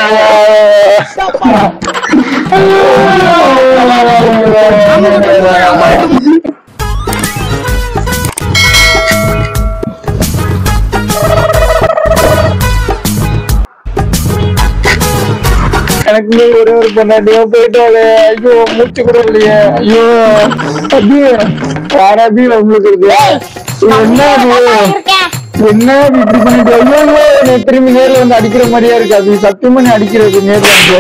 எனக்கு ஒரே ஒரு பொண்ணாட்டியா போயிட்டாலே. ஐயோ மூச்சு கூட இல்லையே. ஐயோ அபி யார் அபி உங்களுக்கு இருக்கு? என்ன என்ன இப்படி பண்ணிட்டு? ஐயோ திரும்பி நேர்ல வந்து அடிக்கிற மாதிரியா இருக்கு. அது சத்தியமா நீ அடிக்கிறது நேர்ல வந்து.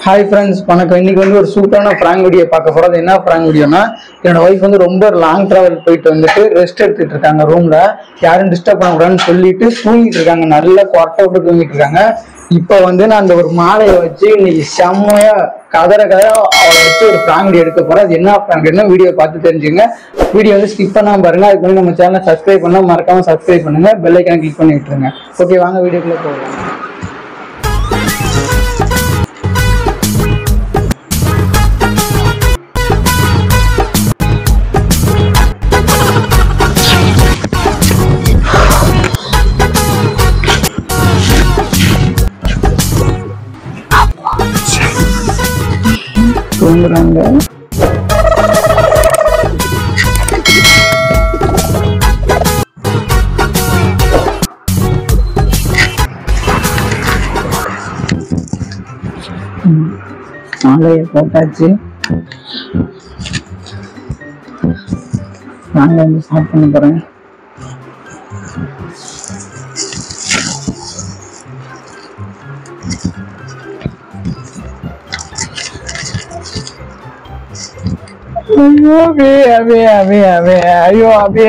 ஹாய் ஃப்ரெண்ட்ஸ், வணக்கம். இன்னைக்கு வந்து ஒரு சூப்பரான பிராங்க் வீடியோ பார்க்க போறது. என்ன பிராங்க் வீடியோனா, என்னோட ஒய்ஃப் வந்து ரொம்ப லாங் டிராவல் போயிட்டு வந்துட்டு ரெஸ்ட் எடுத்துட்டு இருக்காங்க ரூம்ல. யாரும் டிஸ்டர்ப் பண்ணக்கூடாதுன்னு சொல்லிட்டு தூங்கிட்டு இருக்காங்க. நல்லா கொரட்டை விட்டு தூங்கிட்டு இருக்காங்க. இப்போ வந்து நான் அந்த ஒரு மாலையை வச்சு இன்னைக்கு செம்மையா கதற அவளை வச்சு ஒரு பிராங்க் வீடியோ எடுக்க போறேன். அது என்ன பிராங்க் என்ன வீடியோ பார்த்து தெரிஞ்சுங்க. வீடியோ வந்து ஸ்கிப் பண்ணாம பாருங்க. அதுக்கு வந்து நம்ம சேனலை சப்ஸ்கிரைப் பண்ணா மறக்காம சப்ஸ்கிரைப் பண்ணுங்க. பெல் ஐக்கானை கிளிக் பண்ணி விட்டுருங்க. ஓகே, வாங்க வீடியோக்குள்ள போகலாம். தூங்குறாங்க. மாலையை போட்டாச்சு. நாங்க வந்து ஸ்டார்ட் பண்ண போறேன். ஐயோ அபி அபி அபி அபி ஐயோ அபி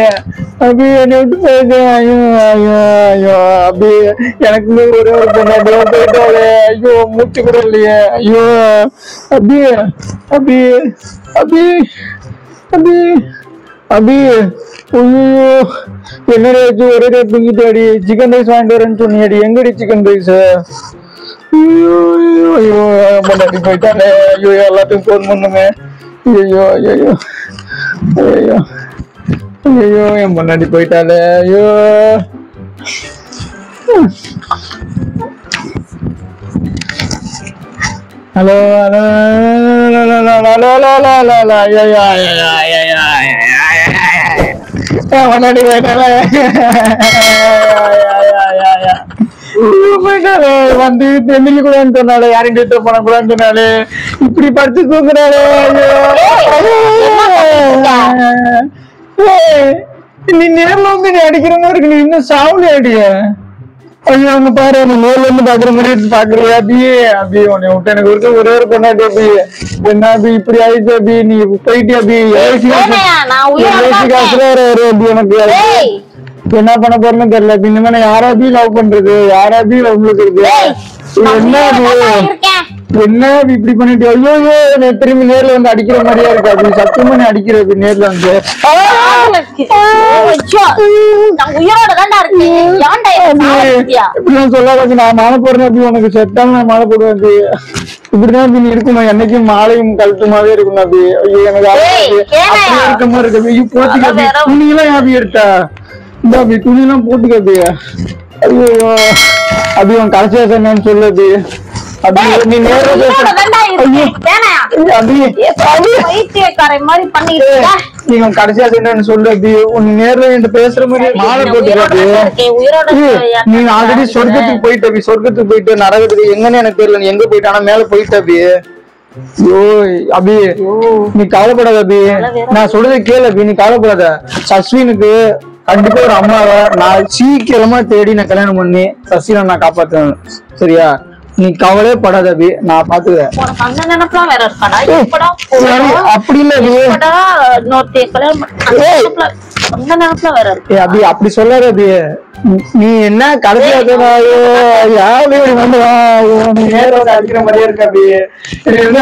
அபி என்னை விட்டு போயிட்டு. ஐயோ ஐயோ ஐயோ அபி எனக்கு ஒரே ஒரு பொண்ணாட்டியா போயிட்டாலே. ஐயோ மூச்சு கூட இல்லையே. ஐயோ அபி அபி அபி அபி அபி ஐயோ என்னடி ஆச்சு? ஒரே தூங்கிட்டாடி. சிக்கன் ரைஸ் வாங்கிட்டு வரேன்னு சொன்னியாடி. எங்கடி சிக்கன் ரைஸ்? ஐயோ ஐயோ ஐயோ பொண்ணாட்டி போயிட்டாலே. ஐயோ எல்லாத்தையும் ஃபோன் பண்ணுங்க. ஐயோ ஐயோ ஐயோ ஐயோ என் முன்னாடி போயிட்டாலே. ஐயோ ஹலோ ஹலோ முன்னாடி போயிட்டாலே. வந்து தெமிழ் கூடாதுன்னு சொன்னாலே. யாரும் டிஸ்டர்ப் பண்ண கூடாதுன்னு சொன்னாலே. இப்படி படுத்து தூங்குறாளே. நீ நேர்ல வந்து நீ அடிக்கிற மாதிரி இருக்கு. நீ இன்னும் சாவுல அடிய. ஐயோ அங்க பாரு, நீ நேர்ல இருந்து பாக்குற மாதிரி பாக்குறியா? அபியே அபி உன்னை விட்டு எனக்கு இருக்க ஒரே ஒரு பொண்ணாட்டி. அபி என்ன அபி இப்படி ஆயிடுச்சு? அபி நீ போயிட்டு அபி காசுல ஒரு அபி எனக்கு என்ன பண்ண போறேன்னு தெரியல. இனிமே யாராபி லவ் பண்றது? யாராபி உங்களுக்கு இருக்கு? என்ன இப்படி பண்ணிட்டு? ஐயோ திரும்பி நேர்ல வந்து அடிக்கிற மாதிரியா இருக்கு. அப்படி சத்தியமா நீ அடிக்கிறது நேர்ல வந்து. இப்படிலாம் சொல்லாத. நான் மாலை போடுறேன் அப்படி உனக்கு செட்டாலும் நான் மாலை போடுவேன். அப்படி இப்படிதான் நீ இருக்கணும். என்னைக்கும் மாலையும் கழுத்துமாவே இருக்கணும். அப்படி ஐயோ எனக்கு இருக்க மாதிரி இருக்கு. ஐயோ போச்சுக்க. துணியெல்லாம் யாபி எடுத்தா? இந்த அப்படி துணியெல்லாம் போட்டுக்க. ஐயோ அப்படி உன் கடைசியா சொன்னு சொல்லு. நீ கடைசியா என்னன்னு சொல்லு. உன் நேர்ல என்கிட்ட பேசுற மாதிரி மாலை போட்டு. நீ ஆல்ரெடி சொர்க்கத்துக்கு போயிட்ட. சொர்க்கத்துக்கு போயிட்டு நரகத்துக்கு எங்கன்னு எனக்கு தெரியல. நீ எங்க போயிட்டு? ஆனா மேல போயிட்ட. ஐயோ அபி நீ கவலைப்படாத. அபி நான் சொல்றதை கேளு. அபி நீ கவலைப்படாத. சஸ்வினுக்கு கண்டிப்பா ஒரு அம்மாவை நான் சீக்கிரமா தேடி நான் கல்யாணம் பண்ணி சசினை நான் காப்பாத்துவேன். சரியா? நீ கவலையே படாத அபி, நான் பாத்துக்கிறேன். அப்படி இல்ல அந்த நேரத்துல வேற இருக்கு. அப்படி சொல்லாத அபி. நீ என்ன கடைசியா யாரு வந்து நேரம் அடிக்கிற மாதிரியே இருக்க அபி.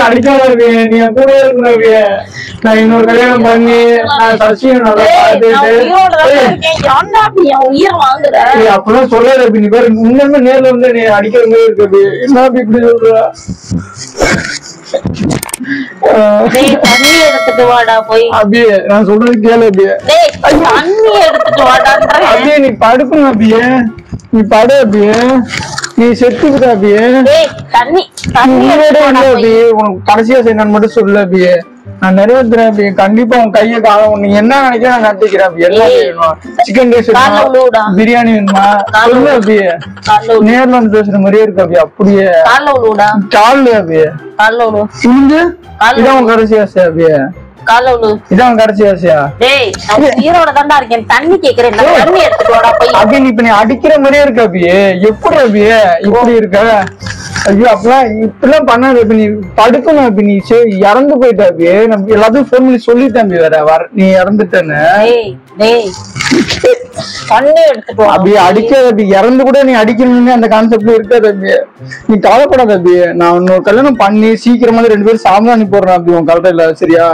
அடிக்காத அபி, நீ கூட இருக்கணும் அபி. நான் இன்னொரு கல்யாணம் பண்ணி நான் சசியும் நல்லா அப்படிலாம் சொல்லாத அபி. நீ பேரு இன்னுமே நேர்ல வந்து நீ அடிக்கிற மாதிரி இருக்கு அபி. என்ன அபி இப்படி சொல்ற? தண்ணி எடுத்துட்டு வாடா போய். அபி நான் சொல்றது கேளு அபி. தண்ணி எடுத்துட்டு வாடா. அபி நீ படுக்கணும் அபி. நீ படு அபி. நீ செத்துக்கிட்ட அபி. தண்ணி அபி. உனக்கு கடைசியா செய்யணும்னு மட்டும் சொல்லு அபி. நான் நிறைவேற்றுறேன் அபி. கண்டிப்பா உன் கையை காலம் நீ என்ன நினைக்கிற நான் நடத்திக்கிறேன் அபி. எல்லாம் வேணும். சிக்கன் ரைஸ் பிரியாணி வேணுமா சொல்லு அபி. நேர்ல வந்து பேசுற மாதிரியே இருக்கு அபி. அப்படியே கால அபி. புரிஞ்சு இதான் உன் கடைசி ஆசை அபி. இதான் கடைசி ஆசையா? தண்ணி கேக்குறேன். அபி நீ இப்ப நீ அடிக்கிற மாதிரியே இருக்க அபி. எப்படி அபி இப்படி இருக்க? ஐயோ அப்பெல்லாம் இப்படிலாம் பண்ணாத அபி. நீ படுக்கணும் அபி. நீ இறந்து போயிட்ட அபி. நம்ம எல்லாத்தையும் போன் பண்ணி சொல்லிட்டேன் அபி. வேற நீ இறந்துட்டேன்னு அபி. அடிக்காத அபி. இறந்து கூட நீ அடிக்கணும்னு அந்த கான்செப்ட்ல இருக்காது அபி. நீ கவலைப்படாத அபி. நான் இன்னொரு கல்யாணம் பண்ணி சீக்கிரமா 2 பேரும் சாம்பிராணி போடுறேன் அபி. உன் கரெக்டா இல்ல சரியா?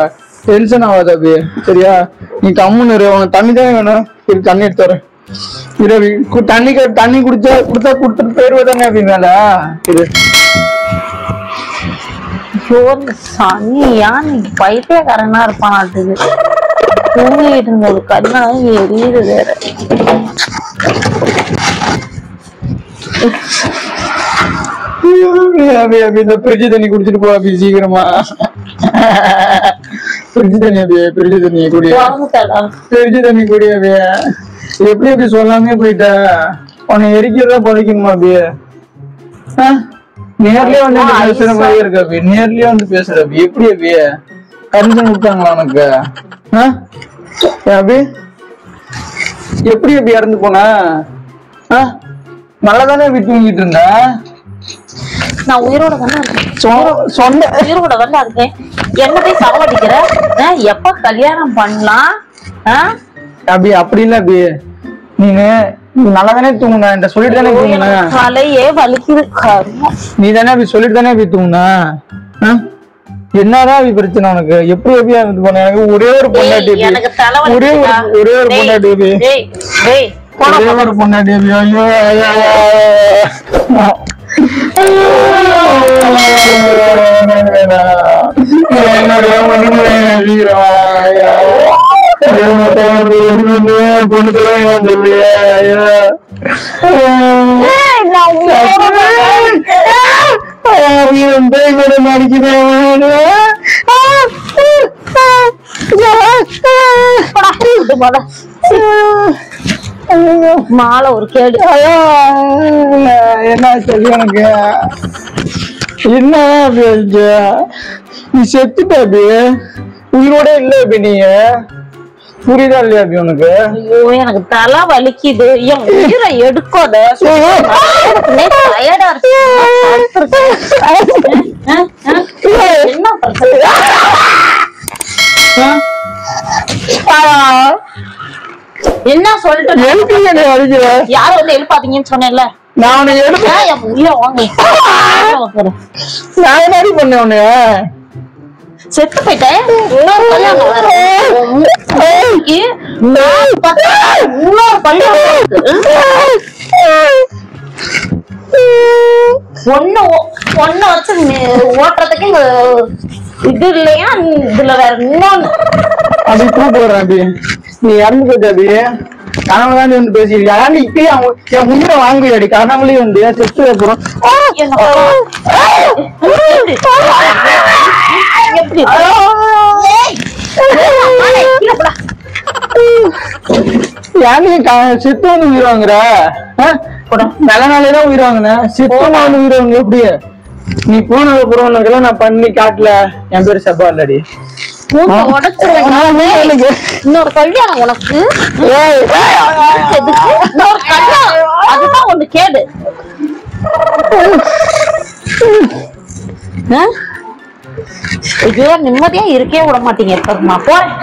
டென்ஷன் ஆகாது அபி சரியா? நீ கம்முன்னு இரு. உனக்கு தண்ணி தானே வேணும்? இது தண்ணி எடுத்து வரேன். இரவி தண்ணி குடிச்சா கொடுத்துட்டு போயிருவதானே அபி மேல. இது சனியா நீ பைத்தியக்காரனா இருப்பானாட்டுது. தூங்கிட்டு இருந்தது கண்ணா எரியுது வேற. இந்த பிரிட்ஜ் தண்ணி குடிச்சிட்டு போ அபி சீக்கிரமா. பிரிட்ஜ் தண்ணி அபி. பிரிட்ஜ் தண்ணி குடி. பிரிட்ஜ் தண்ணி குடி அபி. எப்படி அப்படி சொல்லாமே போயிட்ட? உன்னை எரிக்கிறதா புதைக்கணுமா அபி? நேர்லயே வந்து பேசுற மாதிரி இருக்கு அபி. நேர்லயே வந்து பேசுற அபி. எப்படி அபி கண்டிஷன் கொடுத்தாங்களா உனக்கு? அபி எப்படி அபி இறந்து போன? நல்லாதானே அபி தூங்கிட்டு இருந்த? நான் உயிரோட தானே இருக்கேன். உயிரோட தானே இருக்கேன். என்ன போய் சமாளிக்கிற? எப்ப கல்யாணம் பண்ணலாம் அபி? அப்படி இல்ல அபி. நீங்க நல்லாதானே தூங்குன? என்கிட்ட சொல்லிட்டு தானே தூங்குன? தலையே வலிக்குது. நீ தானே அபி சொல்லிட்டு தானே அபி தூங்குன? என்னதான் அபி பிரச்சனை உனக்கு? எப்படி அபி இது பண்ண? எனக்கு ஒரே ஒரு பொண்டாட்டி அபி. ஒரே ஒரு பொண்டாட்டி அபி. ஒரே ஒரு பொண்டாட்டி அபி. மாலை ஒரு கேடு. என்ன சொல்லி எனக்கு என்ன நீ செத்துட்ட அபி. உயிரோட இல்ல அபி. நீ புரியுதா இல்லையா அபி உனக்கு? எனக்கு தலை வலிக்குது. என் உயிரை எடுக்காத. என்ன சொல்லிட்டு யாரும் வந்து எழுப்பாதீங்கன்னு சொன்னேன்ல. நான் உயிரை வாங்க. நான் என்ன பண்ணேன் உன்ன? செத்து போயிட்டேன். இன்னொரு கல்யாணம் ஒண்ணு வச்சு ஓட்டுறதுக்கு இது இல்லையா? இதுல வேற இன்னொன்னு அது போடுறேன் அபி. நீ இறந்து போயிட்ட அபி. கனவுதான் வந்து பேசிருக்கா? இப்பயே என் முன்ன வாங்குறியாடி? கனவுலயே வந்து செத்து அப்புறம் செத்து வந்து உயிர் வாங்குற? நல்ல நாளேதான் உயிர் வாங்கின. செத்து வந்து உயிர் வாங்க எப்படி? நீ போனது அப்புறம் நான் பண்ணி காட்டல. என் பேரு சபா இல்லடி. இன்னொரு கல்யாணம் உனக்கு? இன்னொரு கல்யாணம் அதுதான் ஒண்ணு கேடு. நிம்மதியா இருக்கே விட மாட்டீங்க. போறேன்.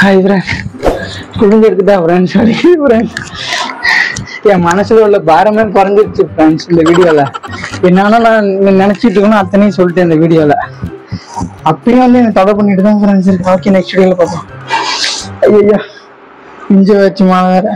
ஹாய் ஃப்ரெண்ட், குடிஞ்சிருக்குதா ஃப்ரெண்ட்ஸ்? சாரி ஃப்ரெண்ட், என் மனசுல உள்ள பாரமே குறைஞ்சிருச்சு ஃப்ரெண்ட்ஸ் இந்த வீடியோல. என்னால நான் நினைச்சிட்டு இருக்கணும் அத்தனையும் சொல்லிட்டேன் இந்த வீடியோல. அப்பயும் வந்து என்ன தடை பண்ணிட்டு தான் ஃப்ரெண்ட்ஸ் இருக்கு. ஓகே, நெக்ஸ்ட் வீடியோல பார்ப்போம். ஐயா இஞ்ச வச்சு வேற